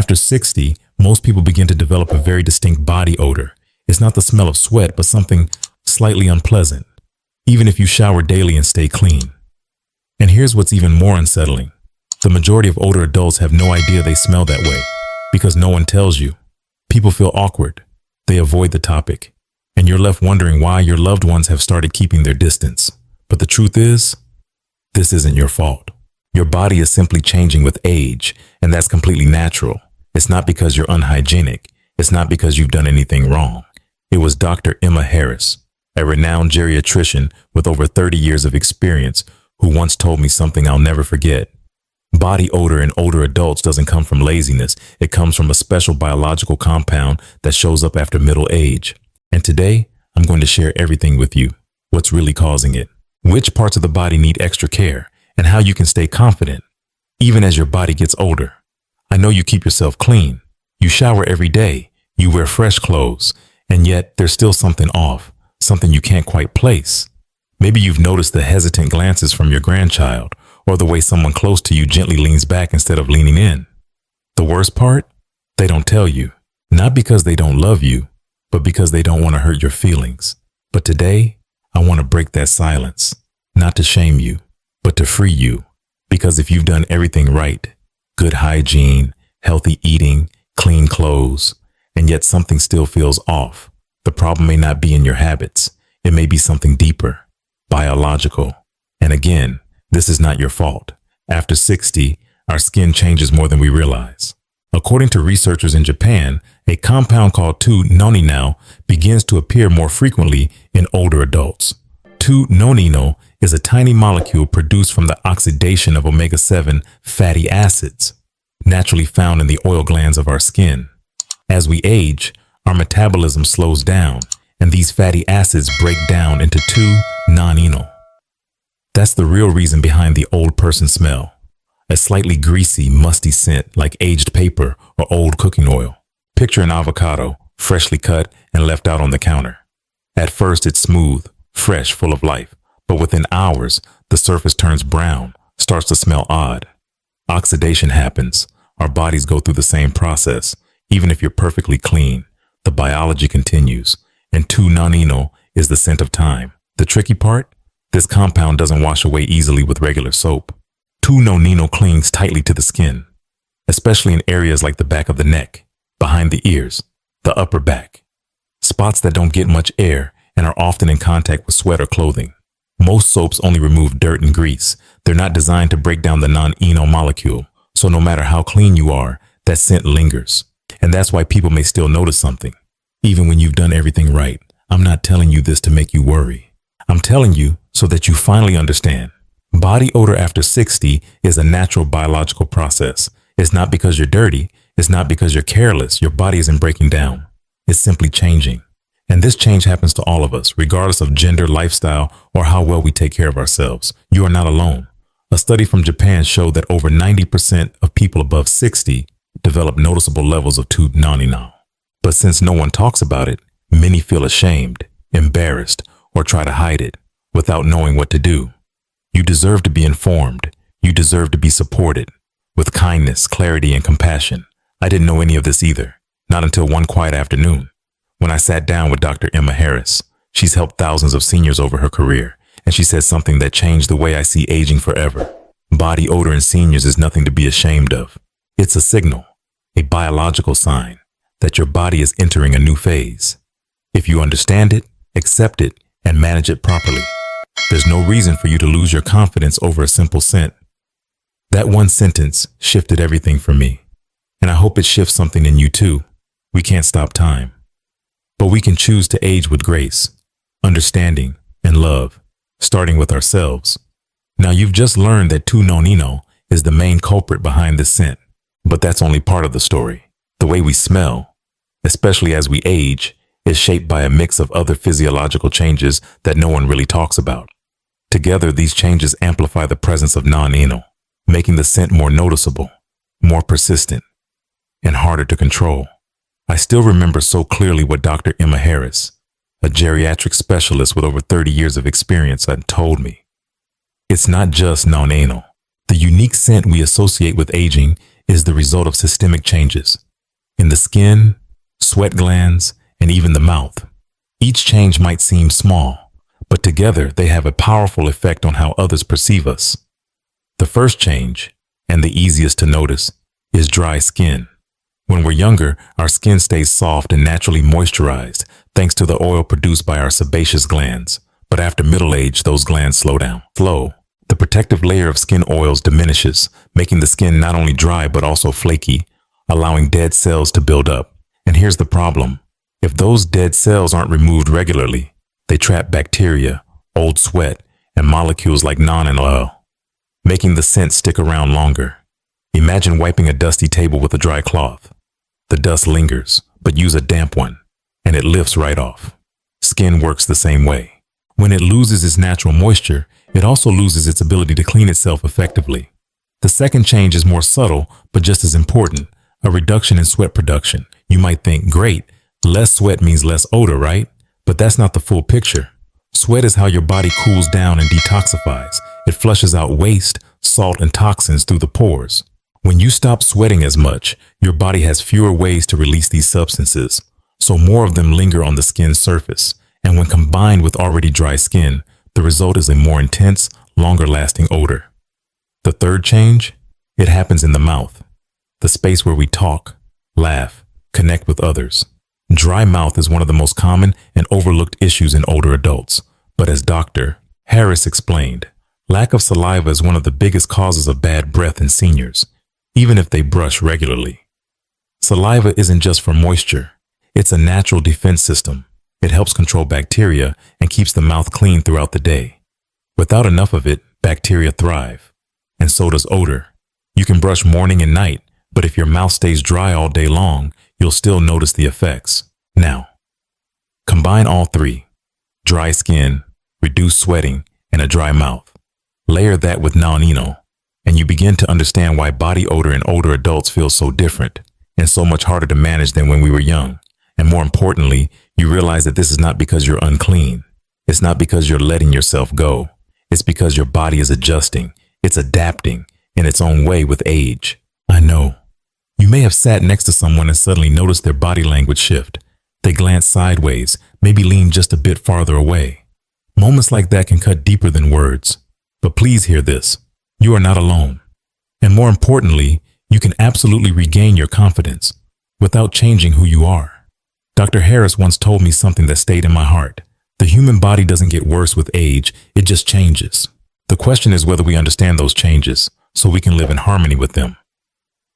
After 60, most people begin to develop a very distinct body odor. It's not the smell of sweat, but something slightly unpleasant, even if you shower daily and stay clean. And here's what's even more unsettling. The majority of older adults have no idea they smell that way because no one tells you. People feel awkward. They avoid the topic. And you're left wondering why your loved ones have started keeping their distance. But the truth is, this isn't your fault. Your body is simply changing with age, and that's completely natural. It's not because you're unhygienic. It's not because you've done anything wrong. It was Dr. Emma Harris, a renowned geriatrician with over 30 years of experience, who once told me something I'll never forget. Body odor in older adults doesn't come from laziness. It comes from a special biological compound that shows up after middle age. And today, I'm going to share everything with you. What's really causing it, which parts of the body need extra care, and how you can stay confident, even as your body gets older. I know you keep yourself clean. You shower every day. You wear fresh clothes. And yet, there's still something off, something you can't quite place. Maybe you've noticed the hesitant glances from your grandchild, or the way someone close to you gently leans back instead of leaning in. The worst part? They don't tell you. Not because they don't love you, but because they don't want to hurt your feelings. But today, I want to break that silence, not to shame you, but to free you. Because if you've done everything right, good hygiene, healthy eating, clean clothes, and yet something still feels off, the problem may not be in your habits. It may be something deeper, biological. And again, this is not your fault. After 60, our skin changes more than we realize. According to researchers in Japan, a compound called nonenal begins to appear more frequently in older adults. Nonenal is a tiny molecule produced from the oxidation of omega-7 fatty acids, naturally found in the oil glands of our skin. As we age, our metabolism slows down, and these fatty acids break down into nonenal. That's the real reason behind the old person smell. A slightly greasy, musty scent like aged paper or old cooking oil. Picture an avocado, freshly cut and left out on the counter. At first, it's smooth, fresh, full of life, but within hours, the surface turns brown, starts to smell odd. Oxidation happens. Our bodies go through the same process. Even if you're perfectly clean, the biology continues, and nonenal is the scent of time. The tricky part? This compound doesn't wash away easily with regular soap. Nonenal clings tightly to the skin, especially in areas like the back of the neck, behind the ears, the upper back, spots that don't get much air and are often in contact with sweat or clothing. Most soaps only remove dirt and grease. They're not designed to break down the nonenal molecule, so no matter how clean you are, that scent lingers. And that's why people may still notice something, even when you've done everything right. I'm not telling you this to make you worry. I'm telling you so that you finally understand. Body odor after 60 is a natural biological process. It's not because you're dirty. It's not because you're careless. Your body isn't breaking down. It's simply changing. And this change happens to all of us, regardless of gender, lifestyle, or how well we take care of ourselves. You are not alone. A study from Japan showed that over 90% of people above 60 develop noticeable levels of nonenal. But since no one talks about it, many feel ashamed, embarrassed, or try to hide it without knowing what to do. You deserve to be informed. You deserve to be supported with kindness, clarity, and compassion. I didn't know any of this either, not until one quiet afternoon when I sat down with Dr. Emma Harris. She's helped thousands of seniors over her career, and she said something that changed the way I see aging forever. Body odor in seniors is nothing to be ashamed of. It's a signal, a biological sign that your body is entering a new phase. If you understand it, accept it, and manage it properly, there's no reason for you to lose your confidence over a simple scent. That one sentence shifted everything for me, and I hope it shifts something in you too. We can't stop time, but we can choose to age with grace, understanding, and love, starting with ourselves. Now you've just learned that nonenal is the main culprit behind this scent, but that's only part of the story. The way we smell, especially as we age, is shaped by a mix of other physiological changes that no one really talks about. Together, these changes amplify the presence of nonenal, making the scent more noticeable, more persistent, and harder to control. I still remember so clearly what Dr. Emma Harris, a geriatric specialist with over 30 years of experience, had told me. It's not just nonenal. The unique scent we associate with aging is the result of systemic changes in the skin, sweat glands, and even the mouth. Each change might seem small, but together they have a powerful effect on how others perceive us. The first change, and the easiest to notice, is dry skin. When we're younger, our skin stays soft and naturally moisturized thanks to the oil produced by our sebaceous glands. But after middle age, those glands slow down. The protective layer of skin oils diminishes, making the skin not only dry but also flaky, allowing dead cells to build up. And here's the problem. If those dead cells aren't removed regularly, they trap bacteria, old sweat, and molecules like nonenal, making the scent stick around longer. Imagine wiping a dusty table with a dry cloth. The dust lingers, but use a damp one, and it lifts right off. Skin works the same way. When it loses its natural moisture, it also loses its ability to clean itself effectively. The second change is more subtle, but just as important, a reduction in sweat production. You might think, great, less sweat means less odor, right? But that's not the full picture. Sweat is how your body cools down and detoxifies. It flushes out waste, salt, and toxins through the pores. When you stop sweating as much, your body has fewer ways to release these substances, so more of them linger on the skin's surface. And when combined with already dry skin, the result is a more intense, longer-lasting odor. The third change? It happens in the mouth, the space where we talk, laugh, connect with others. Dry mouth is one of the most common and overlooked issues in older adults. But as Dr. Harris explained, lack of saliva is one of the biggest causes of bad breath in seniors, even if they brush regularly. Saliva isn't just for moisture. It's a natural defense system. It helps control bacteria and keeps the mouth clean throughout the day. Without enough of it, bacteria thrive. And so does odor. You can brush morning and night, but if your mouth stays dry all day long, you'll still notice the effects. Now, combine all three: dry skin, reduced sweating, and a dry mouth. Layer that with nonenal, and you begin to understand why body odor in older adults feels so different and so much harder to manage than when we were young. And more importantly, you realize that this is not because you're unclean. It's not because you're letting yourself go. It's because your body is adjusting. It's adapting in its own way with age. I know. You may have sat next to someone and suddenly noticed their body language shift. They glance sideways, maybe lean just a bit farther away. Moments like that can cut deeper than words. But please hear this. You are not alone. And more importantly, you can absolutely regain your confidence without changing who you are. Dr. Harris once told me something that stayed in my heart. The human body doesn't get worse with age, it just changes. The question is whether we understand those changes so we can live in harmony with them.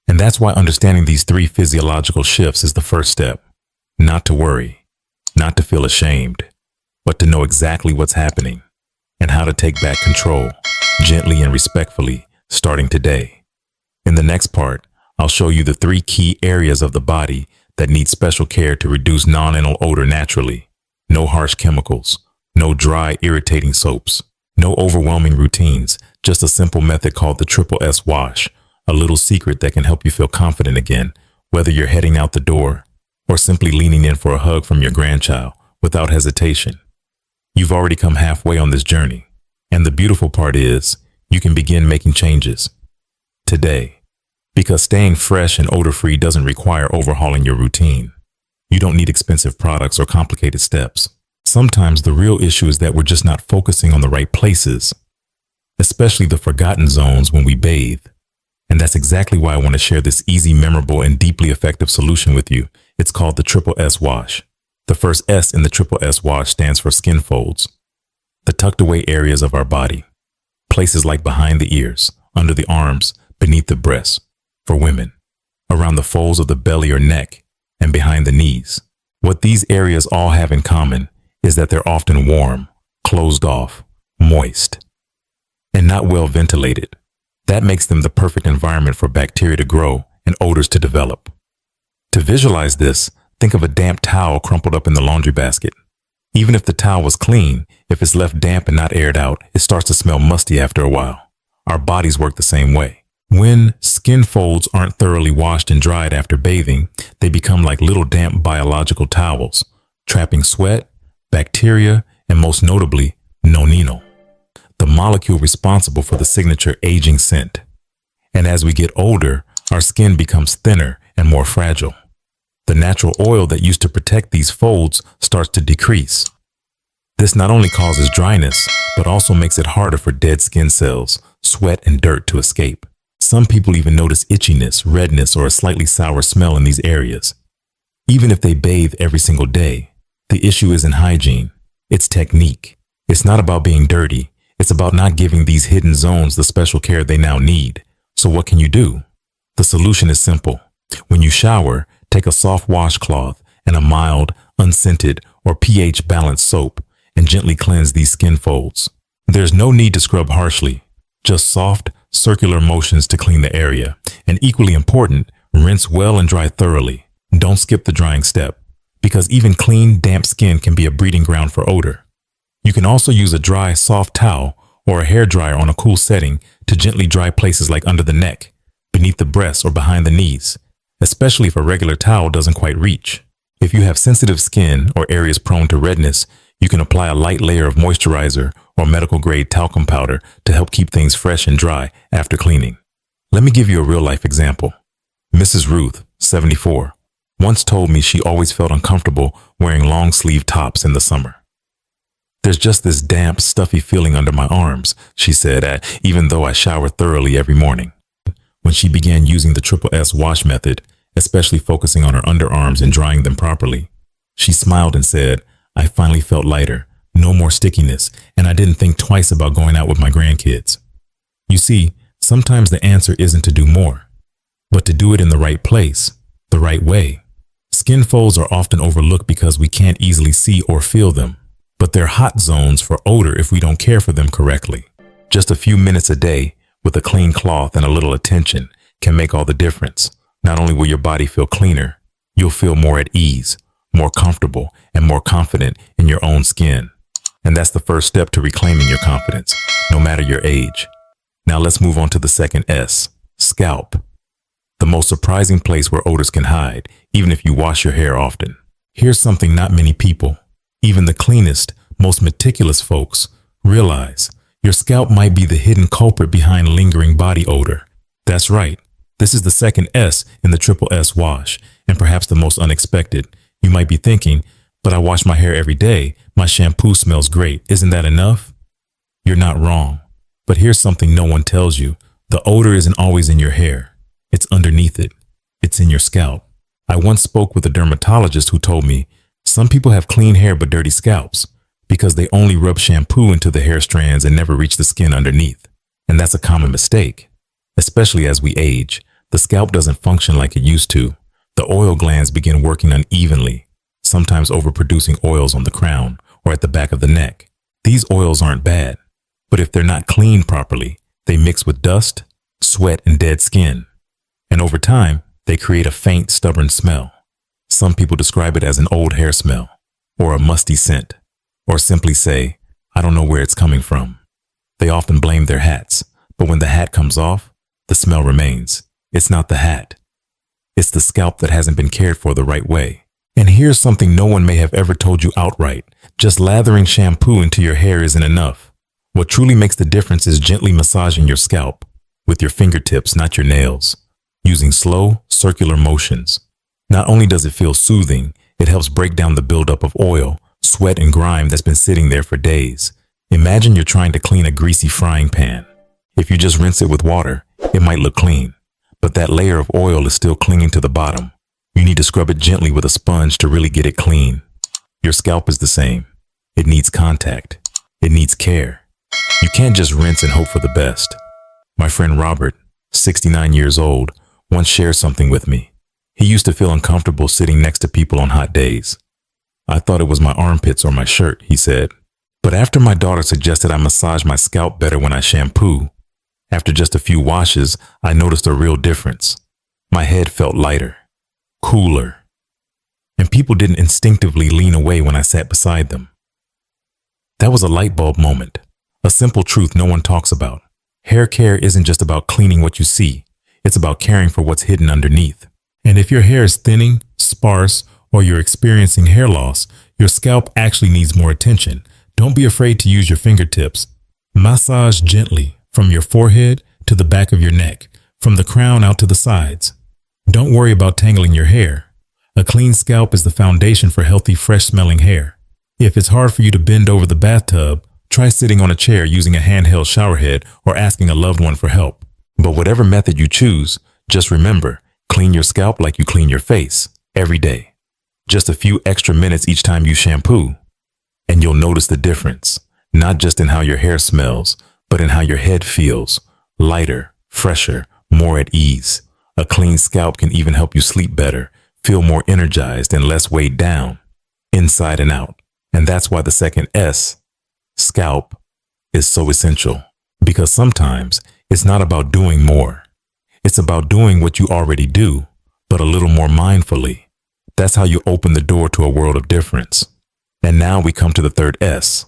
And that's why understanding these three physiological shifts is the first step. Not to worry, not to feel ashamed, but to know exactly what's happening and how to take back control, gently and respectfully, starting today. In the next part, I'll show you the three key areas of the body that need special care to reduce nonenal odor naturally. No harsh chemicals, no dry, irritating soaps, no overwhelming routines, just a simple method called the Triple S wash, a little secret that can help you feel confident again, whether you're heading out the door or simply leaning in for a hug from your grandchild without hesitation. You've already come halfway on this journey, and the beautiful part is you can begin making changes today, because staying fresh and odor-free doesn't require overhauling your routine. You don't need expensive products or complicated steps. Sometimes the real issue is that we're just not focusing on the right places, especially the forgotten zones when we bathe. And that's exactly why I want to share this easy, memorable, and deeply effective solution with you. It's called the Triple S wash. The first S in the Triple S wash stands for skin folds, the tucked away areas of our body, places like behind the ears, under the arms, beneath the breasts, for women, around the folds of the belly or neck, and behind the knees. What these areas all have in common is that they're often warm, closed off, moist, and not well ventilated. That makes them the perfect environment for bacteria to grow and odors to develop. To visualize this, think of a damp towel crumpled up in the laundry basket. Even if the towel was clean, if it's left damp and not aired out, it starts to smell musty after a while. Our bodies work the same way. When skin folds aren't thoroughly washed and dried after bathing, they become like little damp biological towels, trapping sweat, bacteria, and most notably, nonenal, the molecule responsible for the signature aging scent. And as we get older, our skin becomes thinner and more fragile. The natural oil that used to protect these folds starts to decrease. This not only causes dryness, but also makes it harder for dead skin cells, sweat, and dirt to escape. Some people even notice itchiness, redness, or a slightly sour smell in these areas. Even if they bathe every single day, the issue isn't hygiene, it's technique. It's not about being dirty, it's about not giving these hidden zones the special care they now need. So what can you do? The solution is simple. When you shower, take a soft washcloth and a mild, unscented, or pH-balanced soap and gently cleanse these skin folds. There's no need to scrub harshly, just soft, circular motions to clean the area. And equally important, rinse well and dry thoroughly. Don't skip the drying step, because even clean, damp skin can be a breeding ground for odor. You can also use a dry, soft towel or a hair dryer on a cool setting to gently dry places like under the neck, beneath the breasts, or behind the knees, especially if a regular towel doesn't quite reach. If you have sensitive skin or areas prone to redness, you can apply a light layer of moisturizer or medical-grade talcum powder to help keep things fresh and dry after cleaning. Let me give you a real-life example. Mrs. Ruth, 74, once told me she always felt uncomfortable wearing long-sleeve tops in the summer. "There's just this damp, stuffy feeling under my arms," she said, even though I shower thoroughly every morning. When she began using the SSS wash method, especially focusing on her underarms and drying them properly, she smiled and said, "I finally felt lighter, no more stickiness, and I didn't think twice about going out with my grandkids." You see, sometimes the answer isn't to do more, but to do it in the right place, the right way. Skin folds are often overlooked because we can't easily see or feel them, but they're hot zones for odor if we don't care for them correctly. Just a few minutes a day with a clean cloth and a little attention can make all the difference. Not only will your body feel cleaner, you'll feel more at ease, more comfortable, and more confident in your own skin. And that's the first step to reclaiming your confidence, no matter your age. Now let's move on to the second S, scalp. The most surprising place where odors can hide, even if you wash your hair often. Here's something not many people, even the cleanest, most meticulous folks, realize. Your scalp might be the hidden culprit behind lingering body odor. That's right. This is the second S in the SSS wash, and perhaps the most unexpected. You might be thinking, "But I wash my hair every day. My shampoo smells great. Isn't that enough?" You're not wrong. But here's something no one tells you. The odor isn't always in your hair. It's underneath it. It's in your scalp. I once spoke with a dermatologist who told me, some people have clean hair but dirty scalps because they only rub shampoo into the hair strands and never reach the skin underneath. And that's a common mistake. Especially as we age, the scalp doesn't function like it used to. The oil glands begin working unevenly, sometimes overproducing oils on the crown or at the back of the neck. These oils aren't bad, but if they're not cleaned properly, they mix with dust, sweat, and dead skin. And over time, they create a faint, stubborn smell. Some people describe it as an old hair smell, or a musty scent, or simply say, "I don't know where it's coming from." They often blame their hats, but when the hat comes off, the smell remains. It's not the hat. It's the scalp that hasn't been cared for the right way. And here's something no one may have ever told you outright. Just lathering shampoo into your hair isn't enough. What truly makes the difference is gently massaging your scalp with your fingertips, not your nails, using slow, circular motions. Not only does it feel soothing, it helps break down the buildup of oil, sweat, and grime that's been sitting there for days. Imagine you're trying to clean a greasy frying pan. If you just rinse it with water, it might look clean, but that layer of oil is still clinging to the bottom. You need to scrub it gently with a sponge to really get it clean. Your scalp is the same. It needs contact. It needs care. You can't just rinse and hope for the best. My friend Robert, 69 years old, once shared something with me. He used to feel uncomfortable sitting next to people on hot days. "I thought it was my armpits or my shirt," he said. "But after my daughter suggested I massage my scalp better when I shampoo, after just a few washes, I noticed a real difference. My head felt lighter, cooler, and people didn't instinctively lean away when I sat beside them." That was a light bulb moment, a simple truth no one talks about. Hair care isn't just about cleaning what you see. It's about caring for what's hidden underneath. And if your hair is thinning, sparse, or you're experiencing hair loss, your scalp actually needs more attention. Don't be afraid to use your fingertips. Massage gently from your forehead to the back of your neck, from the crown out to the sides. Don't worry about tangling your hair. A clean scalp is the foundation for healthy, fresh-smelling hair. If it's hard for you to bend over the bathtub, try sitting on a chair using a handheld shower head or asking a loved one for help. But whatever method you choose, just remember, clean your scalp like you clean your face every day. Just a few extra minutes each time you shampoo, and you'll notice the difference, not just in how your hair smells, but in how your head feels, lighter, fresher, more at ease. A clean scalp can even help you sleep better, feel more energized and less weighed down, inside and out. And that's why the second S, scalp, is so essential. Because sometimes it's not about doing more. It's about doing what you already do, but a little more mindfully. That's how you open the door to a world of difference. And now we come to the third S,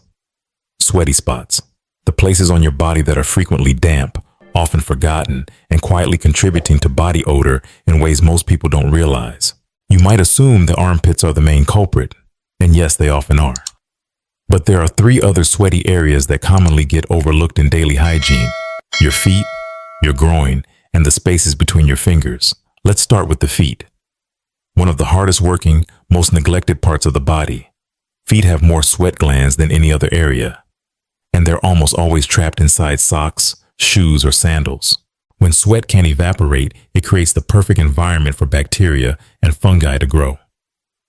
sweaty spots. The places on your body that are frequently damp, often forgotten, and quietly contributing to body odor in ways most people don't realize. You might assume the armpits are the main culprit, and yes, they often are. But there are three other sweaty areas that commonly get overlooked in daily hygiene: your feet, your groin, and the spaces between your fingers. Let's start with the feet. One of the hardest working, most neglected parts of the body. Feet have more sweat glands than any other area, and they're almost always trapped inside socks, shoes, or sandals. When sweat can't evaporate, it creates the perfect environment for bacteria and fungi to grow.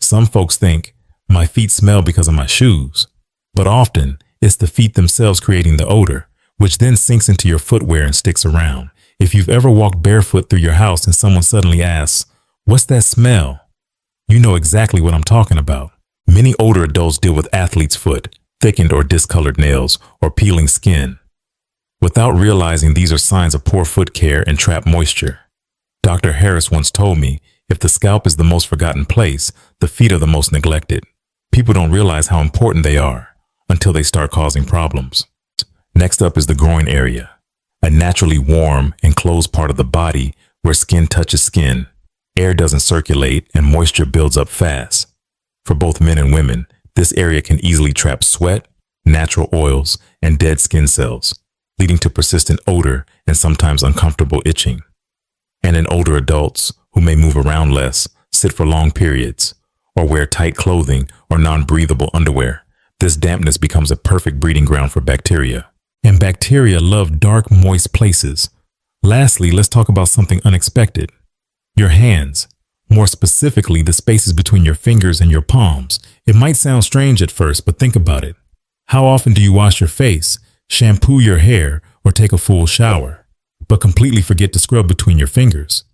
Some folks think, my feet smell because of my shoes, but often it's the feet themselves creating the odor, which then sinks into your footwear and sticks around. If you've ever walked barefoot through your house and someone suddenly asks, "What's that smell?" you know exactly what I'm talking about. Many older adults deal with athlete's foot, thickened or discolored nails, or peeling skin, without realizing these are signs of poor foot care and trapped moisture. Dr. Harris once told me, if the scalp is the most forgotten place, the feet are the most neglected. People don't realize how important they are until they start causing problems. Next up is the groin area, a naturally warm and closed part of the body where skin touches skin. Air doesn't circulate and moisture builds up fast. For both men and women, this area can easily trap sweat, natural oils, and dead skin cells, leading to persistent odor and sometimes uncomfortable itching. And in older adults who may move around less, sit for long periods, or wear tight clothing or non-breathable underwear, this dampness becomes a perfect breeding ground for bacteria. And bacteria love dark, moist places. Lastly, let's talk about something unexpected. Your hands, more specifically the spaces between your fingers and your palms. It might sound strange at first, but think about it. How often do you wash your face, shampoo your hair, or take a full shower, but completely forget to scrub between your fingers?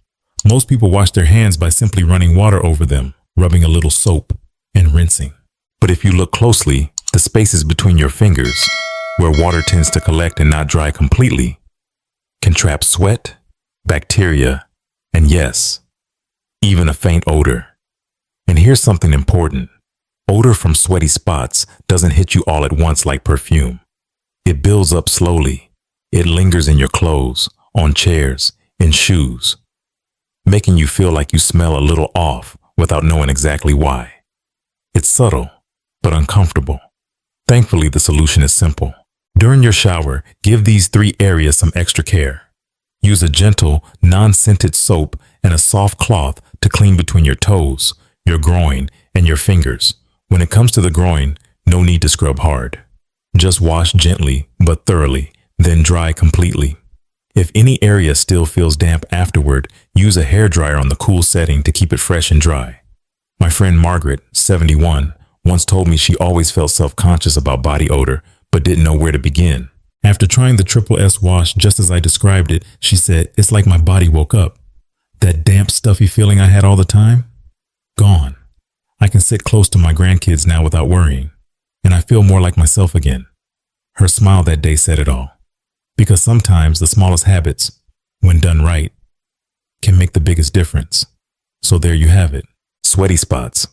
Most people wash their hands by simply running water over them, rubbing a little soap, and rinsing. But if you look closely, the spaces between your fingers, where water tends to collect and not dry completely, can trap sweat, bacteria, and yes, even a faint odor. And here's something important. Odor from sweaty spots doesn't hit you all at once like perfume. It builds up slowly. It lingers in your clothes, on chairs, in shoes, making you feel like you smell a little off without knowing exactly why. It's subtle, but uncomfortable. Thankfully, the solution is simple. During your shower, give these three areas some extra care. Use a gentle, non-scented soap and a soft cloth to clean between your toes, your groin, and your fingers. When it comes to the groin, no need to scrub hard. Just wash gently but thoroughly, then dry completely. If any area still feels damp afterward, use a hairdryer on the cool setting to keep it fresh and dry. My friend Margaret, 71, once told me she always felt self-conscious about body odor, but didn't know where to begin. After trying the Triple S wash just as I described it, she said, "It's like my body woke up. That damp, stuffy feeling I had all the time? Gone. I can sit close to my grandkids now without worrying, and I feel more like myself again." Her smile that day said it all. Because sometimes the smallest habits, when done right, can make the biggest difference. So there you have it. Sweaty spots.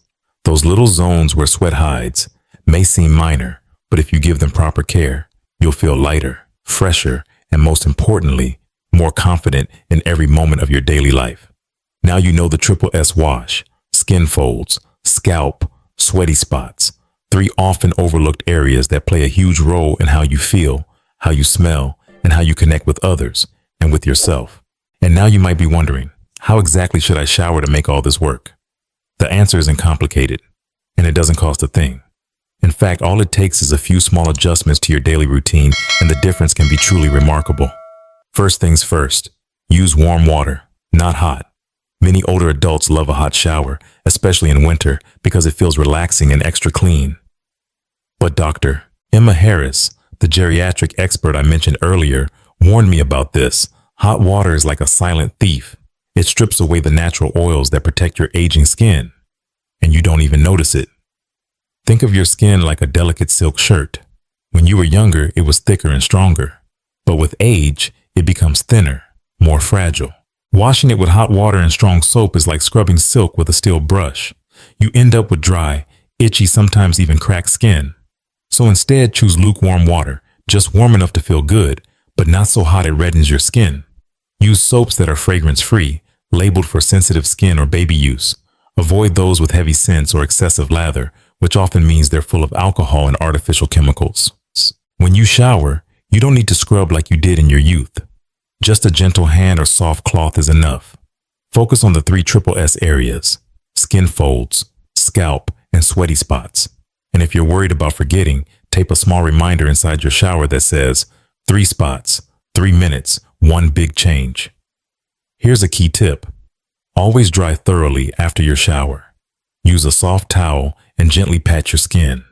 Those little zones where sweat hides may seem minor, but if you give them proper care, you'll feel lighter, fresher, and most importantly, more confident in every moment of your daily life. Now you know the Triple S wash, skin folds, scalp, sweaty spots, three often overlooked areas that play a huge role in how you feel, how you smell, and how you connect with others and with yourself. And now you might be wondering, how exactly should I shower to make all this work? The answer isn't complicated, and it doesn't cost a thing. In fact, all it takes is a few small adjustments to your daily routine, and the difference can be truly remarkable. First things first, use warm water, not hot. Many older adults love a hot shower, especially in winter, because it feels relaxing and extra clean. But Dr. Emma Harris, the geriatric expert I mentioned earlier, warned me about this. Hot water is like a silent thief. It strips away the natural oils that protect your aging skin, and you don't even notice it. Think of your skin like a delicate silk shirt. When you were younger, it was thicker and stronger. But with age, it becomes thinner, more fragile. Washing it with hot water and strong soap is like scrubbing silk with a steel brush. You end up with dry, itchy, sometimes even cracked skin. So instead, choose lukewarm water, just warm enough to feel good, but not so hot it reddens your skin. Use soaps that are fragrance-free, labeled for sensitive skin or baby use. Avoid those with heavy scents or excessive lather, which often means they're full of alcohol and artificial chemicals. When you shower, you don't need to scrub like you did in your youth. Just a gentle hand or soft cloth is enough. Focus on the 3 SSS areas: skin folds, scalp, and sweaty spots. And if you're worried about forgetting, tape a small reminder inside your shower that says, 3 spots, 3 minutes, 1 big change. Here's a key tip. Always dry thoroughly after your shower. Use a soft towel and gently pat your skin,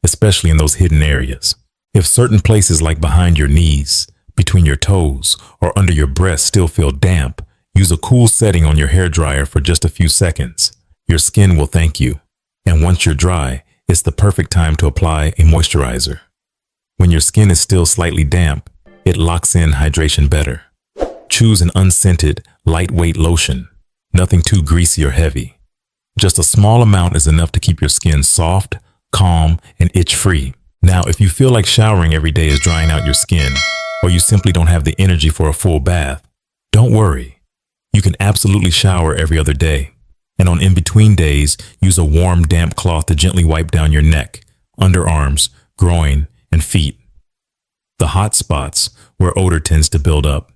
especially in those hidden areas. If certain places like behind your knees, between your toes, or under your breast still feel damp, use a cool setting on your hairdryer for just a few seconds. Your skin will thank you. And once you're dry, it's the perfect time to apply a moisturizer. When your skin is still slightly damp, it locks in hydration better. Choose an unscented, lightweight lotion. Nothing too greasy or heavy. Just a small amount is enough to keep your skin soft, calm, and itch-free. Now, if you feel like showering every day is drying out your skin, or you simply don't have the energy for a full bath, don't worry. You can absolutely shower every other day. And on in-between days, use a warm, damp cloth to gently wipe down your neck, underarms, groin, and feet. The hot spots where odor tends to build up.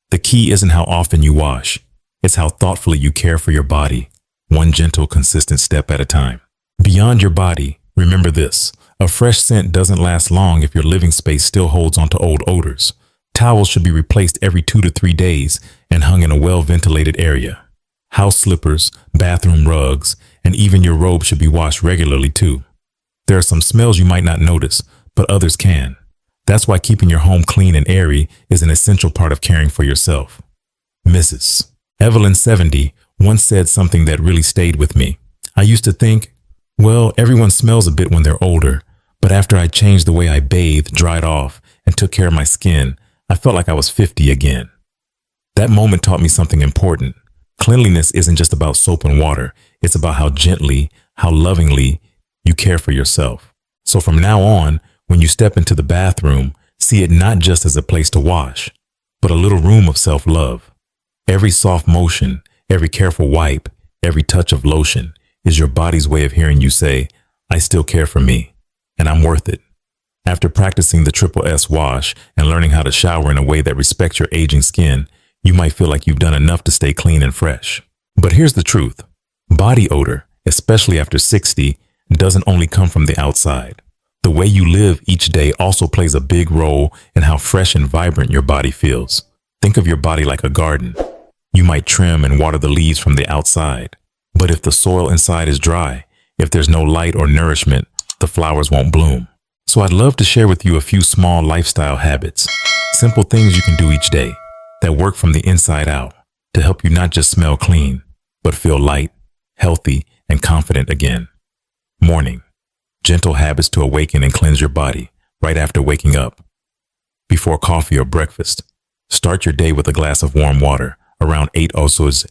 The key isn't how often you wash. It's how thoughtfully you care for your body, one gentle, consistent step at a time. Beyond your body, remember this. A fresh scent doesn't last long if your living space still holds onto old odors. Towels should be replaced every 2 to 3 days and hung in a well-ventilated area. House slippers, bathroom rugs, and even your robe should be washed regularly too. There are some smells you might not notice, but others can. That's why keeping your home clean and airy is an essential part of caring for yourself. Mrs. Evelyn, 70, once said something that really stayed with me. I used to think, well, everyone smells a bit when they're older, but after I changed the way I bathed, dried off, and took care of my skin, I felt like I was 50 again. That moment taught me something important. Cleanliness isn't just about soap and water. It's about how gently, how lovingly you care for yourself. So from now on, when you step into the bathroom, see it not just as a place to wash, but a little room of self-love. Every soft motion, every careful wipe, every touch of lotion is your body's way of hearing you say, I still care for me, and I'm worth it. After practicing the SSS wash and learning how to shower in a way that respects your aging skin, you might feel like you've done enough to stay clean and fresh. But here's the truth. Body odor, especially after 60, doesn't only come from the outside. The way you live each day also plays a big role in how fresh and vibrant your body feels. Think of your body like a garden. You might trim and water the leaves from the outside, but if the soil inside is dry, if there's no light or nourishment, the flowers won't bloom. So I'd love to share with you a few small lifestyle habits, simple things you can do each day that work from the inside out to help you not just smell clean, but feel light, healthy, and confident again. Morning. Gentle habits to awaken and cleanse your body right after waking up. Before coffee or breakfast, start your day with a glass of warm water around 8 ounces.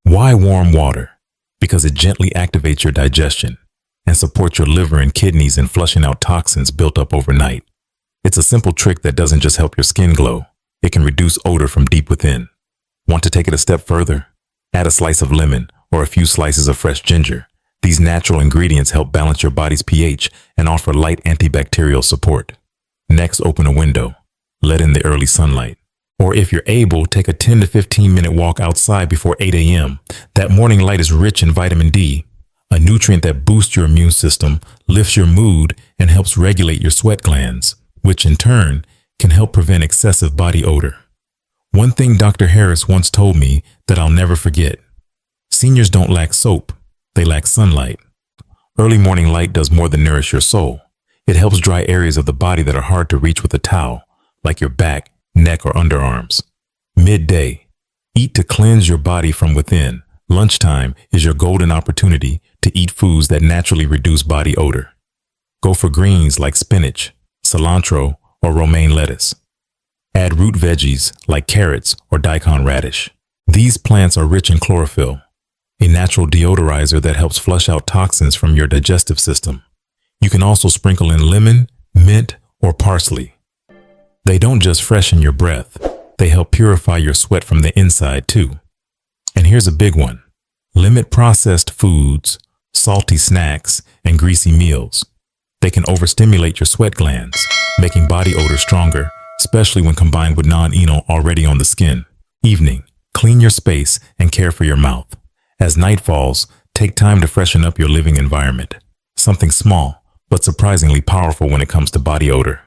Why warm water? Because it gently activates your digestion and supports your liver and kidneys in flushing out toxins built up overnight. It's a simple trick that doesn't just help your skin glow, it can reduce odor from deep within. Want to take it a step further? Add a slice of lemon or a few slices of fresh ginger. These natural ingredients help balance your body's pH and offer light antibacterial support. Next, open a window. Let in the early sunlight. Or if you're able, take a 10 to 15 minute walk outside before 8 a.m. That morning light is rich in vitamin D, a nutrient that boosts your immune system, lifts your mood, and helps regulate your sweat glands, which in turn can help prevent excessive body odor. One thing Dr. Harris once told me that I'll never forget: seniors don't lack soap, they lack sunlight. Early morning light does more than nourish your soul. It helps dry areas of the body that are hard to reach with a towel, like your back, neck, or underarms. Midday, eat to cleanse your body from within. Lunchtime is your golden opportunity to eat foods that naturally reduce body odor. Go for greens like spinach, cilantro, or romaine lettuce. Add root veggies like carrots or daikon radish. These plants are rich in chlorophyll, a natural deodorizer that helps flush out toxins from your digestive system. You can also sprinkle in lemon, mint, or parsley. They don't just freshen your breath, they help purify your sweat from the inside too. And here's a big one: limit processed foods, salty snacks, and greasy meals. They can overstimulate your sweat glands, making body odor stronger, especially when combined with nonenal already on the skin. Evening, clean your space and care for your mouth. As night falls, take time to freshen up your living environment. Something small, but surprisingly powerful when it comes to body odor.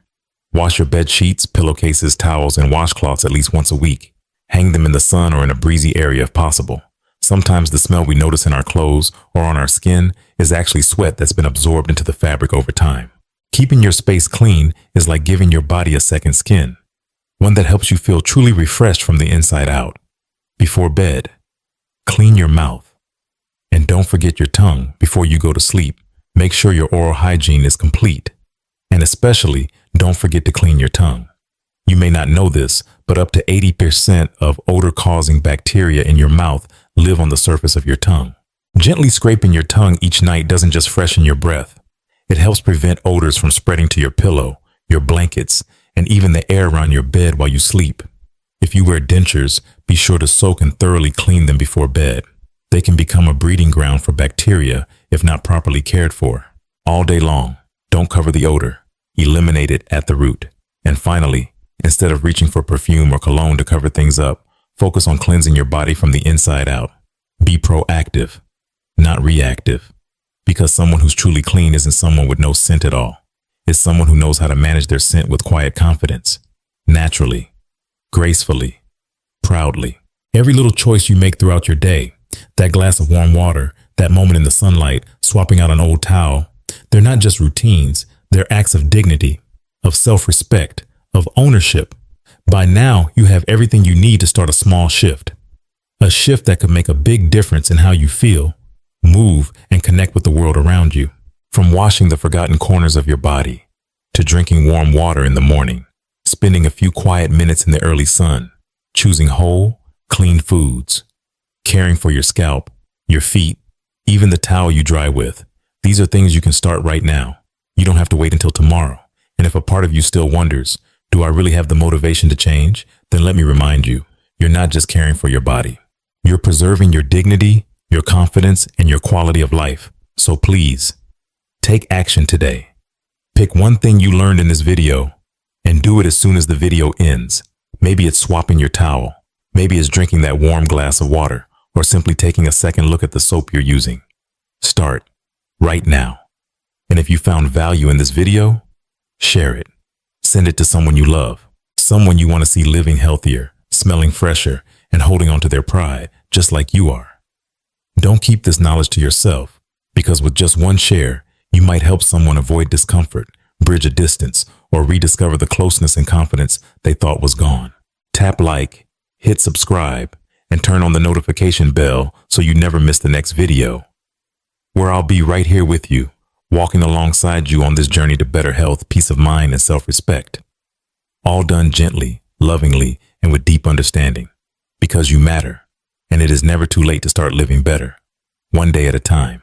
Wash your bed sheets, pillowcases, towels, and washcloths at least once a week. Hang them in the sun or in a breezy area if possible. Sometimes the smell we notice in our clothes or on our skin is actually sweat that's been absorbed into the fabric over time. Keeping your space clean is like giving your body a second skin, one that helps you feel truly refreshed from the inside out. Before bed, clean your mouth. And don't forget your tongue before you go to sleep. Make sure your oral hygiene is complete. And especially, don't forget to clean your tongue. You may not know this, but up to 80% of odor-causing bacteria in your mouth live on the surface of your tongue. Gently scraping your tongue each night doesn't just freshen your breath. It helps prevent odors from spreading to your pillow, your blankets, and even the air around your bed while you sleep. If you wear dentures, be sure to soak and thoroughly clean them before bed. They can become a breeding ground for bacteria if not properly cared for. All day long, don't cover the odor. Eliminate it at the root. And finally, instead of reaching for perfume or cologne to cover things up, focus on cleansing your body from the inside out. Be proactive, not reactive. Because someone who's truly clean isn't someone with no scent at all. It's someone who knows how to manage their scent with quiet confidence, naturally, gracefully, proudly. Every little choice you make throughout your day, that glass of warm water, that moment in the sunlight, swapping out an old towel, they're not just routines, they're acts of dignity, of self-respect, of ownership. By now, you have everything you need to start a small shift. A shift that could make a big difference in how you feel, move, and connect with the world around you. From washing the forgotten corners of your body, to drinking warm water in the morning, spending a few quiet minutes in the early sun, choosing whole, clean foods, caring for your scalp, your feet, even the towel you dry with. These are things you can start right now. You don't have to wait until tomorrow. And if a part of you still wonders, do I really have the motivation to change? Then let me remind you, you're not just caring for your body. You're preserving your dignity, your confidence, and your quality of life. So please, take action today. Pick one thing you learned in this video and do it as soon as the video ends. Maybe it's swapping your towel. Maybe it's drinking that warm glass of water, or simply taking a second look at the soap you're using. Start right now. And if you found value in this video, share it. Send it to someone you love, someone you want to see living healthier, smelling fresher, and holding on to their pride, just like you are. Don't keep this knowledge to yourself, because with just one share, you might help someone avoid discomfort, bridge a distance, or rediscover the closeness and confidence they thought was gone. Tap like, hit subscribe, and turn on the notification bell so you never miss the next video, where I'll be right here with you, walking alongside you on this journey to better health, peace of mind, and self-respect. All done gently, lovingly, and with deep understanding. Because you matter, and it is never too late to start living better, one day at a time.